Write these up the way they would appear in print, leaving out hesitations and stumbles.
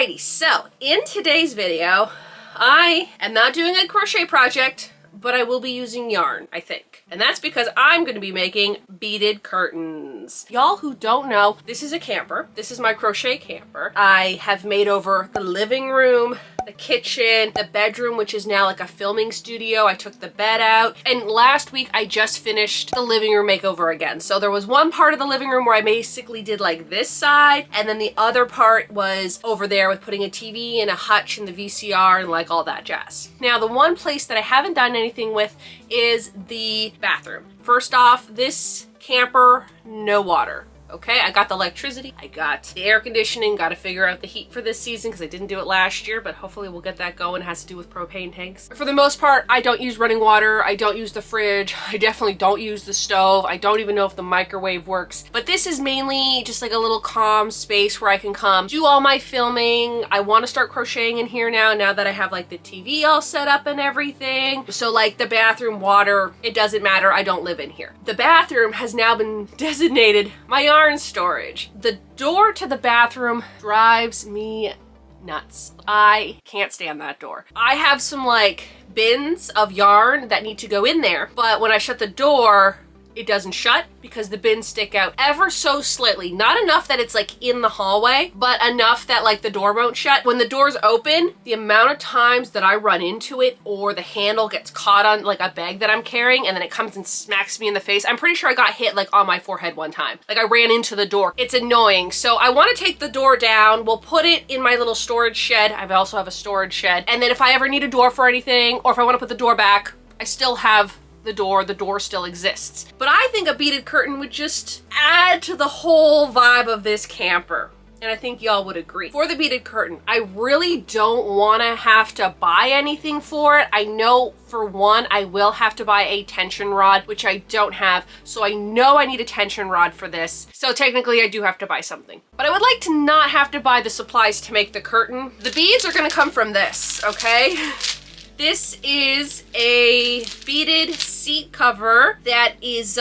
Alrighty, so in today's video, I am not doing a crochet project, but I will be using yarn, I think. And that's because I'm going to be making beaded curtains. Y'all who don't know, this is a camper. This is my crochet camper. I have made over the living room, the kitchen, the bedroom, which is now like a filming studio. I took the bed out. And last week I just finished the living room makeover again. So there was one part of the living room where I basically did like this side, and then the other part was over there with putting a TV and a hutch and the VCR and like all that jazz. Now the one place that I haven't done anything with is the bathroom. First off, this camper, no water. Okay, I got the electricity, I got the air conditioning, got to figure out the heat for this season because I didn't do it last year, but hopefully we'll get that going. It has to do with propane tanks. For the most part, I don't use running water, I don't use the fridge, I definitely don't use the stove, I don't even know if the microwave works, but this is mainly just like a little calm space where I can come do all my filming. I want to start crocheting in here now that I have like the TV all set up and everything. So like the bathroom water, it doesn't matter, I don't live in here. The bathroom has now been designated my yarn storage. The door to the bathroom drives me nuts. I can't stand that door. I have some like bins of yarn that need to go in there, but when I shut the door, it doesn't shut because the bins stick out ever so slightly. Not enough that it's like in the hallway, but enough that like the door won't shut. When the door's open, the amount of times that I run into it or the handle gets caught on like a bag that I'm carrying and then it comes and smacks me in the face. I'm pretty sure I got hit like on my forehead one time. Like I ran into the door. It's annoying. So I want to take the door down. We'll put it in my little storage shed. I also have a storage shed. And then if I ever need a door for anything, or if I want to put the door back, I still have the door still exists. But I think a beaded curtain would just add to the whole vibe of this camper. And I think y'all would agree. For the beaded curtain, I really don't want to have to buy anything for it. I know for one, I will have to buy a tension rod, which I don't have. So I know I need a tension rod for this. So technically I do have to buy something. But I would like to not have to buy the supplies to make the curtain. The beads are gonna come from this, okay? This is a beaded seat cover that is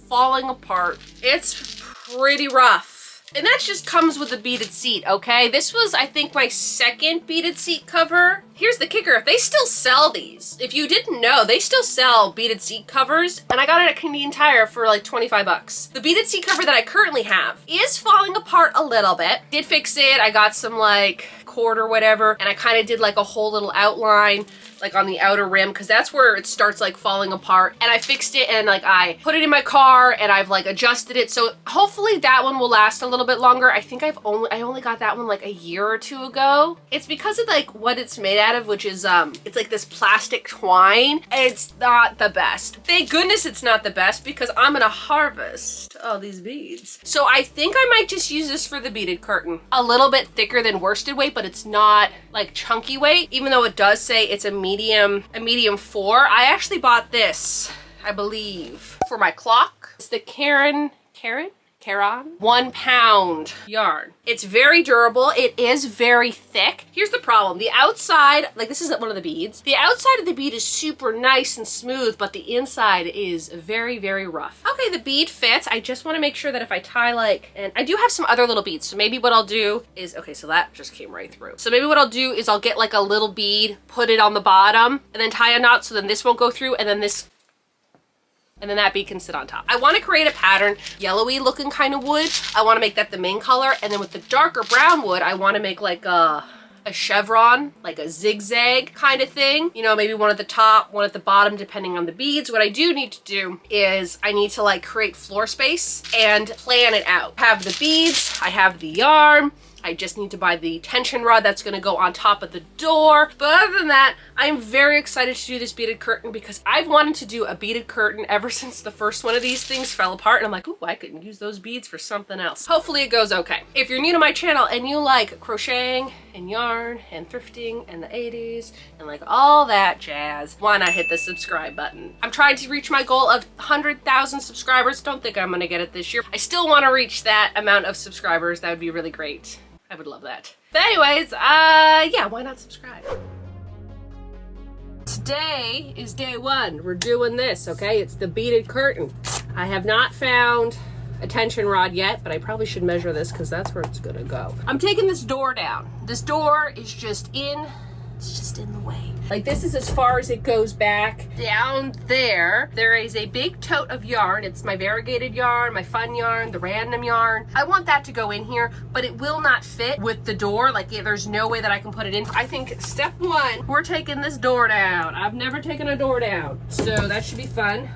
falling apart. It's pretty rough. And that just comes with the beaded seat, okay? This was, I think, my second beaded seat cover. Here's the kicker, they still sell these. If you didn't know, they still sell beaded seat covers, and I got it at Canadian Tire for like 25 bucks. The beaded seat cover that I currently have is falling apart a little bit. Did fix it, I got some like cord or whatever, and I kind of did like a whole little outline like on the outer rim because that's where it starts like falling apart, and I fixed it and like I put it in my car and I've like adjusted it, so hopefully that one will last a little bit longer. I think I only got that one like a year or two ago. It's because of like what it's made out of, which is it's like this plastic twine. It's not the best. Thank goodness it's not the best because I'm gonna harvest all these beads. So I think I might just use this for the beaded curtain. A little bit thicker than worsted weight, but it's not like chunky weight, even though it does say it's a medium 4. I actually bought this, I believe, for my clock. It's the Caron 1 pound yarn. It's very durable. It is very thick. Here's the problem. The outside, like this isn't one of the beads. The outside of the bead is super nice and smooth, but the inside is very, very rough. Okay, the bead fits. I just want to make sure that if I tie like, and I do have some other little beads. So maybe what I'll do is, okay, so that just came right through. So maybe what I'll do is I'll get like a little bead, put it on the bottom, and then tie a knot so then this won't go through, and then this, and then that bead can sit on top. I want to create a pattern, yellowy looking kind of wood. I want to make that the main color, and then with the darker brown wood, I want to make like a chevron, like a zigzag kind of thing. You know, maybe one at the top, one at the bottom, depending on the beads. What I do need to do is I need to like create floor space and plan it out. I have the beads, I have the yarn, I just need to buy the tension rod that's gonna go on top of the door. But other than that, I'm very excited to do this beaded curtain because I've wanted to do a beaded curtain ever since the first one of these things fell apart, and I'm like, ooh, I could use those beads for something else. Hopefully it goes okay. If you're new to my channel and you like crocheting and yarn and thrifting and the 80s and like all that jazz, why not hit the subscribe button? I'm trying to reach my goal of 100,000 subscribers. Don't think I'm gonna get it this year. I still wanna reach that amount of subscribers. That would be really great. I would love that. But anyways, yeah, why not subscribe? Today is day one. We're doing this, okay? It's the beaded curtain. I have not found a tension rod yet, but I probably should measure this because that's where it's gonna go. I'm taking this door down. This door is just in the way. Like, this is as far as it goes back. Down there, there is a big tote of yarn. It's my variegated yarn, my fun yarn, the random yarn. I want that to go in here, but it will not fit with the door. Like, yeah, there's no way that I can put it in. I think step one, we're taking this door down. I've never taken a door down, so that should be fun.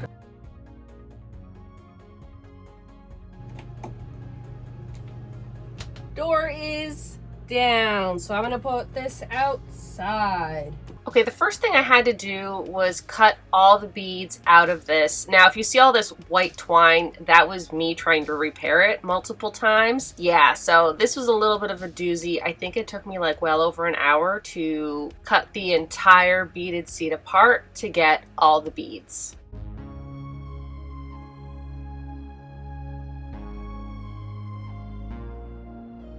Door is down, so I'm gonna put this outside. Okay, the first thing I had to do was cut all the beads out of this. Now, if you see all this white twine, that was me trying to repair it multiple times. Yeah, so this was a little bit of a doozy. I think it took me like well over an hour to cut the entire beaded seat apart to get all the beads.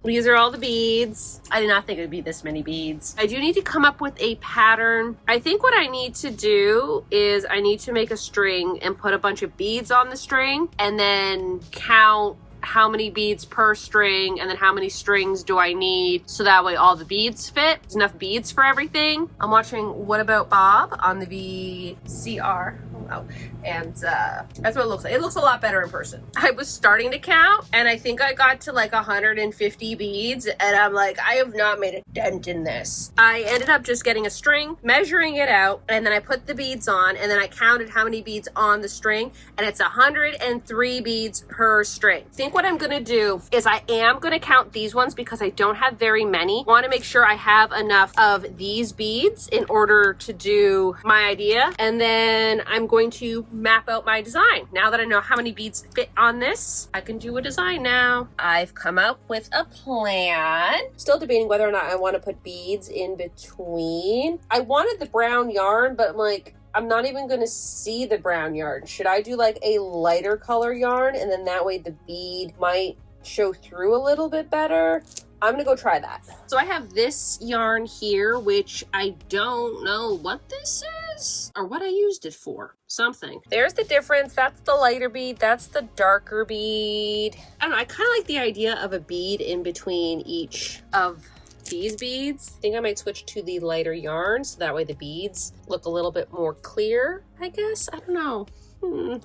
These are all the beads. I did not think it would be this many beads. I do need to come up with a pattern. I think what I need to do is I need to make a string and put a bunch of beads on the string and then count how many beads per string and then how many strings do I need so that way all the beads fit. There's enough beads for everything. I'm watching What About Bob on the VCR. Oh, and that's what it looks like. It looks a lot better in person. I was starting to count and I think I got to like 150 beads and I'm like, I have not made a dent in this. I ended up just getting a string, measuring it out, and then I put the beads on and then I counted how many beads on the string and it's 103 beads per string. I think what I'm gonna do is I am gonna count these ones because I don't have very many. Want to make sure I have enough of these beads in order to do my idea, and then I'm going to map out my design. Now that I know how many beads fit on this, I can do a design now. I've come up with a plan. Still debating whether or not I want to put beads in between. I wanted the brown yarn, but like, I'm not even going to see the brown yarn. Should I do like a lighter color yarn and then that way the bead might show through a little bit better? I'm gonna go try that. So I have this yarn here, which I don't know what this is or what I used it for. Something. There's the difference. That's the lighter bead. That's the darker bead. I don't know. I kind of like the idea of a bead in between each of these beads. I think I might switch to the lighter yarn so that way the beads look a little bit more clear, I guess. I don't know.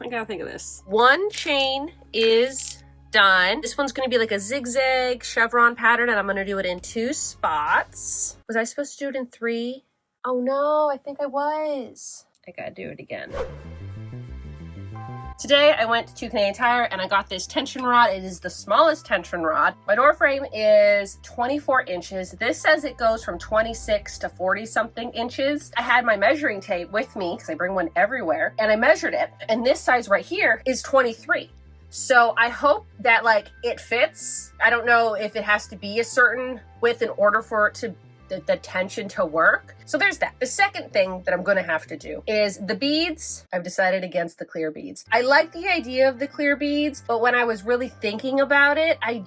I gotta think of this. One chain is done. This one's going to be like a zigzag chevron pattern and I'm going to do it in 2 spots. Was I supposed to do it in 3? Oh no, I think I was. I gotta do it again. Today I went to Canadian Tire and I got this tension rod. It is the smallest tension rod. My door frame is 24 inches. This says it goes from 26 to 40 something inches. I had my measuring tape with me because I bring one everywhere and I measured it. And this size right here is 23. So I hope that like it fits. I don't know if it has to be a certain width in order for it to the tension to work. So there's that. The second thing that I'm going to have to do is the beads. I've decided against the clear beads. I like the idea of the clear beads, but when I was really thinking about it, I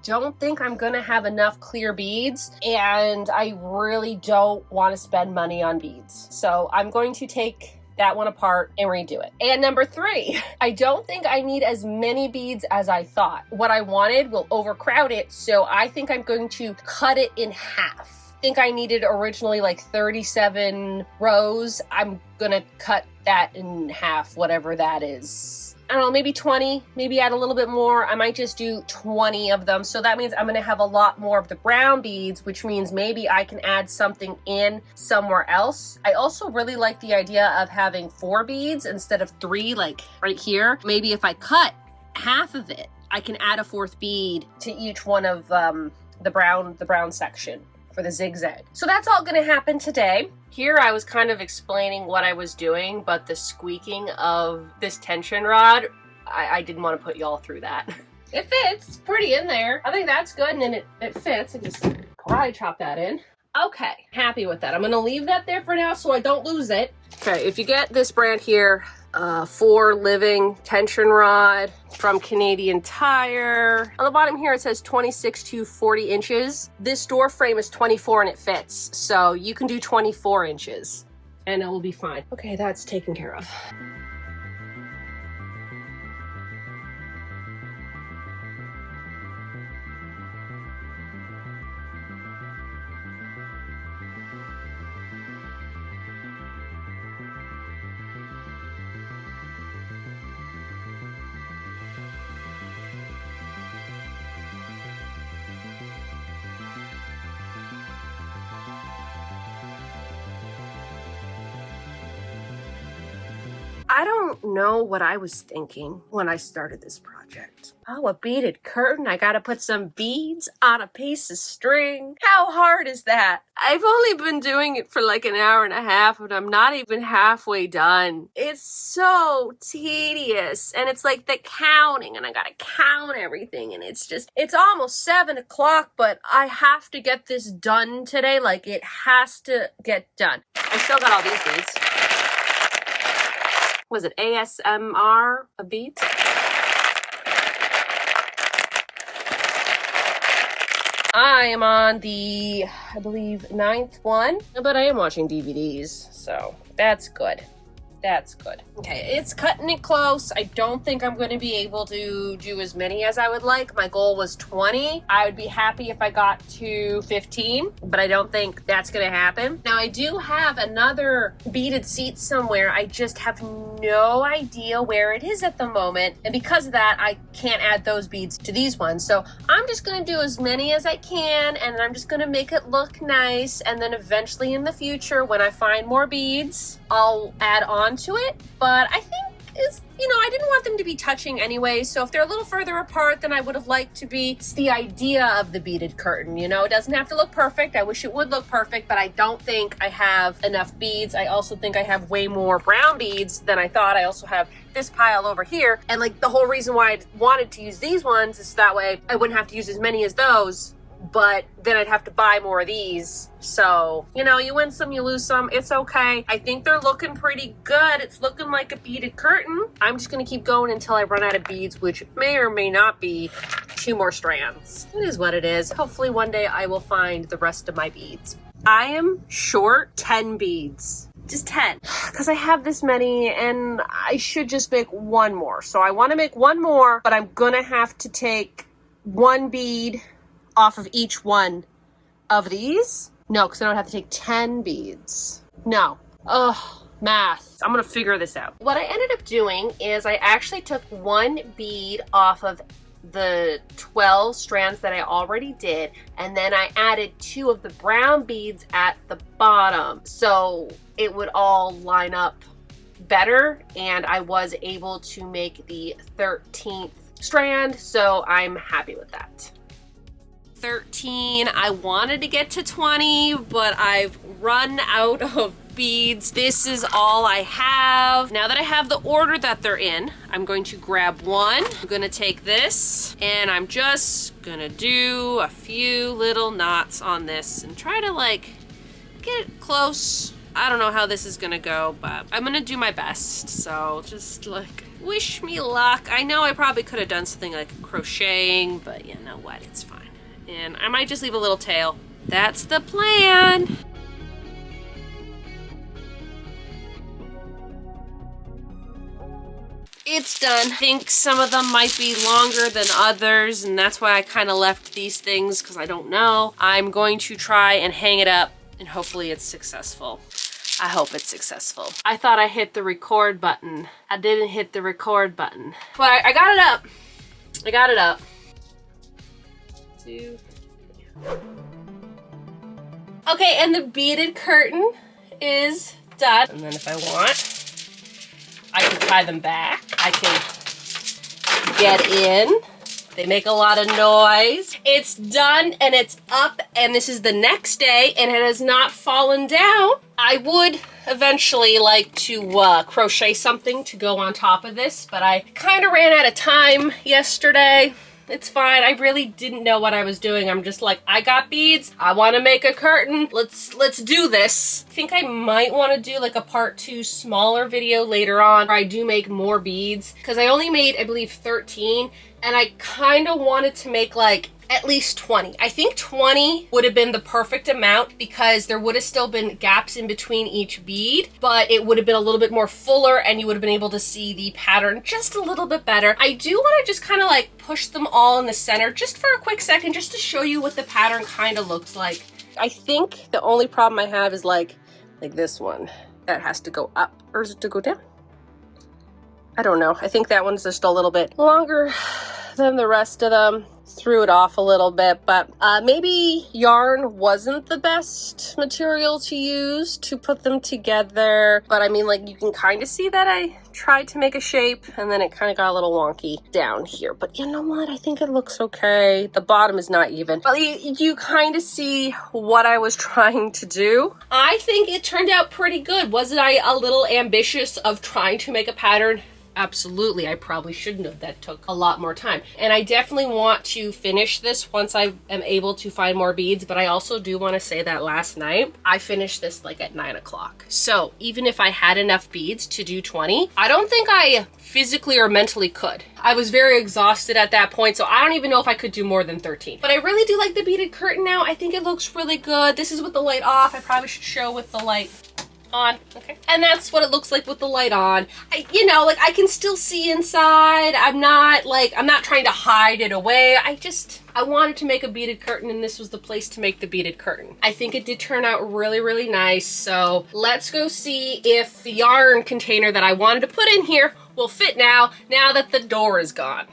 don't think I'm going to have enough clear beads and I really don't want to spend money on beads. So I'm going to take that one apart and redo it. And number 3, I don't think I need as many beads as I thought. What I wanted will overcrowd it, so I think I'm going to cut it in half. I think I needed originally like 37 rows. I'm gonna cut that in half, whatever that is. I don't know, maybe 20, maybe add a little bit more. I might just do 20 of them. So that means I'm gonna have a lot more of the brown beads, which means maybe I can add something in somewhere else. I also really like the idea of having 4 beads instead of 3, like right here. Maybe if I cut half of it, I can add a 4th bead to each one of the brown section for the zigzag. So that's all gonna happen today. Here I was kind of explaining what I was doing, but the squeaking of this tension rod, I didn't want to put y'all through that. It fits, it's pretty in there. I think that's good, and then it fits. I just karate chop that in. Okay, happy with that. I'm gonna leave that there for now so I don't lose it. Okay, if you get this brand here, 4 living tension rod from Canadian Tire. On the bottom here it says 26 to 40 inches. This door frame is 24 and it fits, so you can do 24 inches and it will be fine. Okay, that's taken care of. I don't know what I was thinking when I started this project. Oh, a beaded curtain. I gotta put some beads on a piece of string. How hard is that? I've only been doing it for like an hour and a half, and I'm not even halfway done. It's so tedious. And it's like the counting, and I gotta count everything, and it's almost 7 o'clock, but I have to get this done today. Like, it has to get done. I still got all these beads. Was it ASMR of beads? I am on the, I believe, 9th one, but I am watching DVDs, so that's good. That's good. Okay, it's cutting it close. I don't think I'm going to be able to do as many as I would like. My goal was 20. I would be happy if I got to 15, but I don't think that's going to happen. Now, I do have another beaded seat somewhere. I just have no idea where it is at the moment. And because of that, I can't add those beads to these ones. So I'm just going to do as many as I can, and I'm just going to make it look nice. And then eventually in the future, when I find more beads, I'll add on to it. But I think I didn't want them to be touching anyway, so if they're a little further apart than I would have liked to be, it's the idea of the beaded curtain. It doesn't have to look perfect. I wish it would look perfect, but I don't think I have enough beads. I also think I have way more brown beads than I thought. I also have this pile over here, and like the whole reason why I wanted to use these ones is that way I wouldn't have to use as many as those, but then I'd have to buy more of these. So, you win some, you lose some. It's okay. I think they're looking pretty good. It's looking like a beaded curtain. I'm just going to keep going until I run out of beads, which may or may not be 2 more strands. It is what it is. Hopefully one day I will find the rest of my beads. I am short 10 beads. Just 10, because I have this many and I should just make one more. So I want to make one more, but I'm going to have to take 1 bead off of each one of these. No, because I don't have to take 10 beads. No. Ugh, math. I'm gonna figure this out. What I ended up doing is I actually took 1 bead off of the 12 strands that I already did, and then I added 2 of the brown beads at the bottom, so it would all line up better, and I was able to make the 13th strand, so I'm happy with that. 13. I wanted to get to 20, but I've run out of beads. This is all I have. Now that I have the order that they're in, I'm going to grab one. I'm going to take this, and I'm just going to do a few little knots on this and try to get it close. I don't know how this is going to go, but I'm going to do my best. So just wish me luck. I know I probably could have done something like crocheting, but you know what? It's fine. And I might just leave a little tail. That's the plan. It's done. I think some of them might be longer than others, and that's why I kind of left these things, because I don't know. I'm going to try and hang it up, and hopefully it's successful. I hope it's successful. I thought I hit the record button. I didn't hit the record button. But I got it up. I got it up. 2. Okay, and the beaded curtain is done. And then if I want, I can tie them back. I can get in. They make a lot of noise. It's done and it's up, and this is the next day and it has not fallen down. I would eventually like to crochet something to go on top of this, but I kind of ran out of time yesterday. It's fine. I really didn't know what I was doing. I'm just like, I got beads. I want to make a curtain. Let's do this. I think I might want to do like a part 2 smaller video later on where I do make more beads, because I only made, I believe, 13, and I kind of wanted to make like at least 20. I think 20 would have been the perfect amount, because there would have still been gaps in between each bead, but it would have been a little bit more fuller and you would have been able to see the pattern just a little bit better. I do want to just kind of push them all in the center just for a quick second, just to show you what the pattern kind of looks like. I think the only problem I have is like this one. That has to go up, or is it to go down? I don't know. I think that one's just a little bit longer than the rest of them. threw it off a little bit, but maybe yarn wasn't the best material to use to put them together. But I mean, like, you can kind of see that I tried to make a shape and then it kind of got a little wonky down here. But you know what? I think it looks okay. The bottom is not even, but you kind of see what I was trying to do. I think it turned out pretty good. Wasn't I a little ambitious of trying to make a pattern? Absolutely. I probably shouldn't have. That took a lot more time. And I definitely want to finish this once I am able to find more beads, but I also do want to say that last night I finished this like at 9 o'clock. So even if I had enough beads to do 20, I don't think I physically or mentally could. I was very exhausted at that point, so I don't even know if I could do more than 13. But I really do like the beaded curtain now. I think it looks really good. This is with the light off. I probably should show with the light on. Okay. And that's what it looks like with the light on. You know, like, I can still see inside. I'm not trying to hide it away. I wanted to make a beaded curtain, and this was the place to make the beaded curtain. I think it did turn out really, really nice. So let's go see if the yarn container that I wanted to put in here will fit now that the door is gone.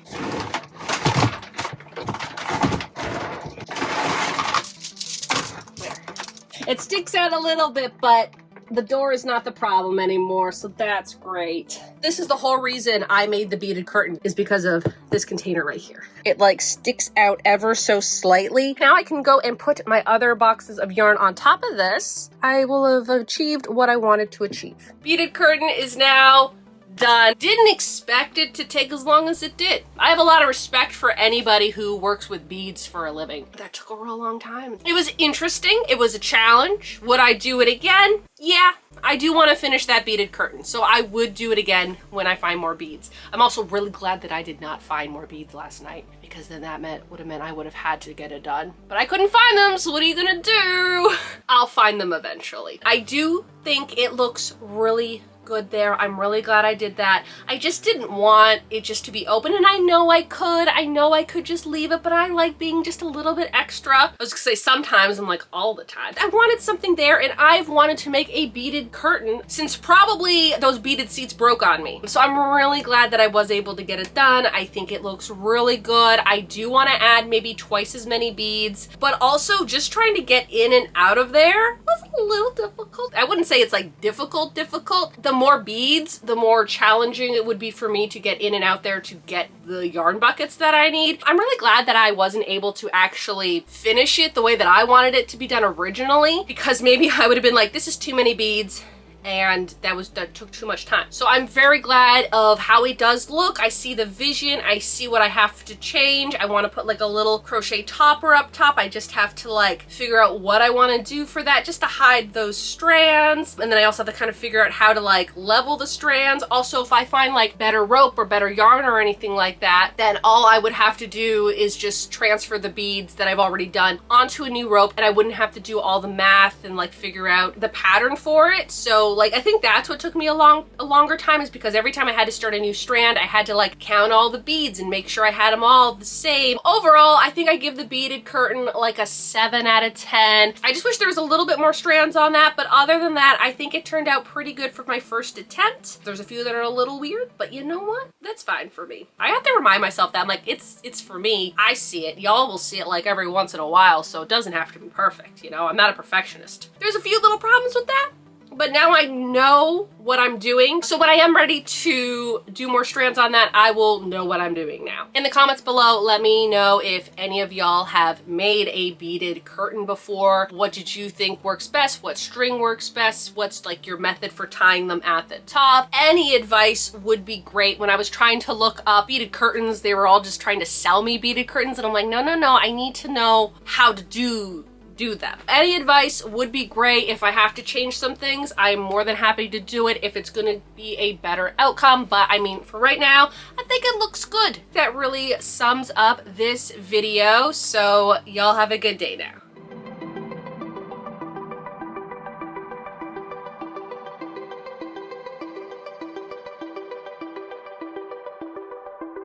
It sticks out a little bit, but the door is not the problem anymore, so that's great. This is the whole reason I made the beaded curtain, is because of this container right here. It like sticks out ever so slightly. Now I can go and put my other boxes of yarn on top of this. I will have achieved what I wanted to achieve. Beaded curtain is now done. Didn't expect it to take as long as it did. I have a lot of respect for anybody who works with beads for a living. That took a real long time. It was interesting. It was a challenge. Would I do it again? Yeah, I do want to finish that beaded curtain, so I would do it again when I find more beads. I'm also really glad that I did not find more beads last night, because then that would have meant I would have had to get it done. But I couldn't find them, so what are you gonna do? I'll find them eventually. I do think it looks really good there. I'm really glad I did that. I just didn't want it just to be open, and I know I could just leave it, but I like being just a little bit extra. I was gonna say sometimes, I'm like all the time. I wanted something there, and I've wanted to make a beaded curtain since probably those beaded seats broke on me. So I'm really glad that I was able to get it done. I think it looks really good. I do want to add maybe twice as many beads, but also just trying to get in and out of there was a little difficult. I wouldn't say it's like difficult. The more beads, the more challenging it would be for me to get in and out there to get the yarn buckets that I need. I'm really glad that I wasn't able to actually finish it the way that I wanted it to be done originally, because maybe I would have been like, this is too many beads, and that took too much time. So I'm very glad of how it does look. I see the vision. I see what I have to change. I want to put like a little crochet topper up top. I just have to like figure out what I want to do for that, just to hide those strands. And then I also have to kind of figure out how to like level the strands. Also, if I find like better rope or better yarn or anything like that, then all I would have to do is just transfer the beads that I've already done onto a new rope, and I wouldn't have to do all the math and like figure out the pattern for it. So like, I think that's what took me a longer time, is because every time I had to start a new strand, I had to like count all the beads and make sure I had them all the same. Overall, I think I give the beaded curtain like a 7 out of 10. I just wish there was a little bit more strands on that, but other than that, I think it turned out pretty good for my first attempt. There's a few that are a little weird, but you know what? That's fine for me. I have to remind myself that I'm like, it's for me. I see it. Y'all will see it like every once in a while, so it doesn't have to be perfect, you know? I'm not a perfectionist. There's a few little problems with that, but now I know what I'm doing. So when I am ready to do more strands on that, I will know what I'm doing now. In the comments below, let me know if any of y'all have made a beaded curtain before. What did you think works best? What string works best? What's like your method for tying them at the top? Any advice would be great. When I was trying to look up beaded curtains, they were all just trying to sell me beaded curtains, and I'm like, no, I need to know how to do them. Any advice would be great. If I have to change some things, I'm more than happy to do it if it's gonna be a better outcome. But I mean, for right now, I think it looks good. That really sums up this video. So y'all have a good day now.